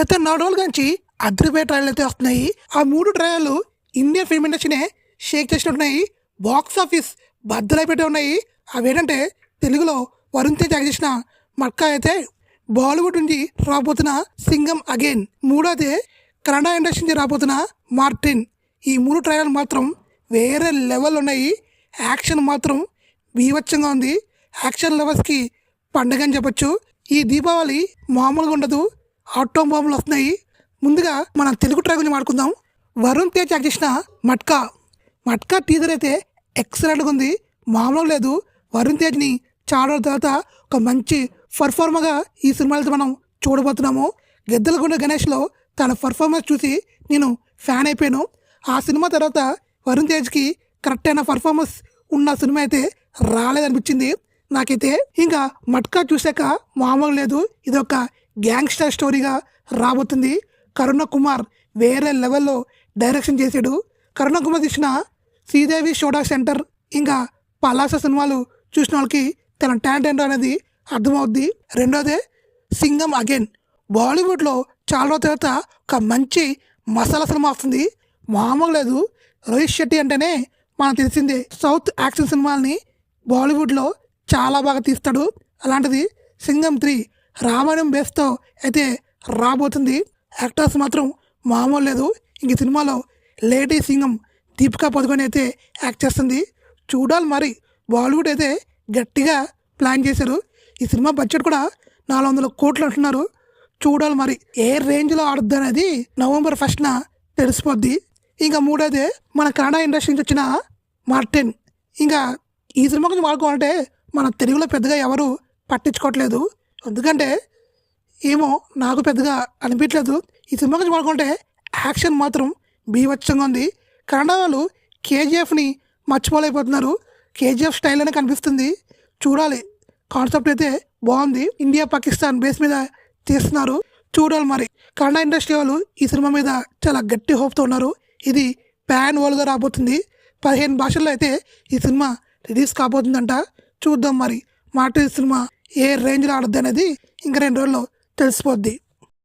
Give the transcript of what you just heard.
గత 4 రోజుల నుంచి అదిరిపోయే ట్రయల్ అయితే వస్తున్నాయి. ఆ 3 ట్రయల్ ఇండియన్ ఫిల్మ్ ఇండస్ట్రీనే షేక్ చేసినట్టున్నాయి. బాక్స్ ఆఫీస్ బద్దలైపెట్టి ఉన్నాయి. అవేంటంటే తెలుగులో వరుణ్ తేజ్ యాక్ట్ చేసిన మట్కా అయితే, బాలీవుడ్ నుంచి రాబోతున్న సింగం అగైన్, మూడోది కన్నడ ఇండస్ట్రీ నుంచి రాబోతున్న మార్టిన్. ఈ 3 ట్రయల్ మాత్రం వేరే లెవెల్ ఉన్నాయి. యాక్షన్ మాత్రం బీభత్సంగా ఉంది. యాక్షన్ లవర్స్కి పండగ అని చెప్పొచ్చు. ఈ దీపావళి మామూలుగా ఉండదు. ఆటో బాంబులు వస్తున్నాయి. ముందుగా మన తెలుగు ట్రై గురించి మాట్లాడుకుందాం. వరుణ్ తేజ్ యాక్ట్ చేసిన మట్కా టీజర్ అయితే ఎక్సలెంట్గా ఉంది. మామూలుగా లేదు. వరుణ్ తేజ్ని చాలా రోజుల తర్వాత ఒక మంచి పర్ఫార్మర్గా ఈ సినిమాలతో మనం చూడబోతున్నాము. గెద్దలగొండ గణేష్లో తన పర్ఫార్మెన్స్ చూసి నేను ఫ్యాన్ అయిపోయాను. ఆ సినిమా తర్వాత వరుణ్ తేజ్కి కరెక్ట్ అయిన పర్ఫార్మెన్స్ ఉన్న సినిమా అయితే రాలేదనిపించింది నాకైతే. ఇంకా మట్కా చూశాక మామూలు లేదు. ఇది ఒక గ్యాంగ్స్టర్ స్టోరీగా రాబోతుంది. కరుణ కుమార్ వేరే లెవెల్లో డైరెక్షన్ చేశాడు. కరుణ కుమార్ తీసిన శ్రీదేవి షోడా సెంటర్ ఇంకా పలాస సినిమాలు చూసిన వాళ్ళకి తన టాలెంట్ ఏంటో అనేది అర్థమవుద్ది. రెండోదే సింగం అగైన్. బాలీవుడ్లో చాలా రోజుల తర్వాత ఒక మంచి మసాలా సినిమా వస్తుంది. మామూలు లేదు. రోహిత్ శెట్టి అంటేనే మనకు తెలిసిందే, సౌత్ యాక్షన్ సినిమాల్ని బాలీవుడ్లో చాలా బాగా తీస్తాడు. అలాంటిది సింగం 3 రామాయణం బేస్తో అయితే రాబోతుంది. యాక్టర్స్ మాత్రం మామూలు లేదు. ఇంక సినిమాలో లేడీ సింగం దీపికా పదుకొని అయితే యాక్ట్ చేస్తుంది. చూడాలి మరి. బాలీవుడ్ అయితే గట్టిగా ప్లాన్ చేశారు. ఈ సినిమా బడ్జెట్ కూడా 400 కోట్లు అంటున్నారు. చూడాలి మరి ఏ రేంజ్లో ఆడుద్ది అనేది నవంబర్ 1న తెలిసిపోద్ది. ఇంకా మూడోదే మన కన్నడ ఇండస్ట్రీ నుంచి వచ్చిన మార్టిన్. ఇంకా ఈ సినిమా గురించి మాట్లాడుకోవాలంటే మన తెలుగులో పెద్దగా ఎవరు పట్టించుకోవట్లేదు. ఎందుకంటే ఏమో నాకు పెద్దగా అనిపించలేదు. ఈ సినిమా గురించి మాట్లాడుకుంటే యాక్షన్ మాత్రం బీభత్సంగా ఉంది. కన్నడ వాళ్ళు కేజీఎఫ్ని మర్చిపోలేకపోతున్నారు. కేజీఎఫ్ స్టైల్ అనే కనిపిస్తుంది. చూడాలి. కాన్సెప్ట్ అయితే బాగుంది. ఇండియా పాకిస్తాన్ బేస్ మీద తీస్తున్నారు. చూడాలి మరి. కన్నడ ఇండస్ట్రీ వాళ్ళు ఈ సినిమా మీద చాలా గట్టి హోప్తో ఉన్నారు. ఇది ప్యాన్ వరల్డ్గా రాబోతుంది. 15 భాషల్లో అయితే ఈ సినిమా రిలీజ్ కాబోతుందంట. చూద్దాం మరి మార్టిన్ సినిమా ఏ రేంజ్లో ఆడుద్ది అనేది ఇంకా 2 రోజుల్లో తెలిసిపోద్ది.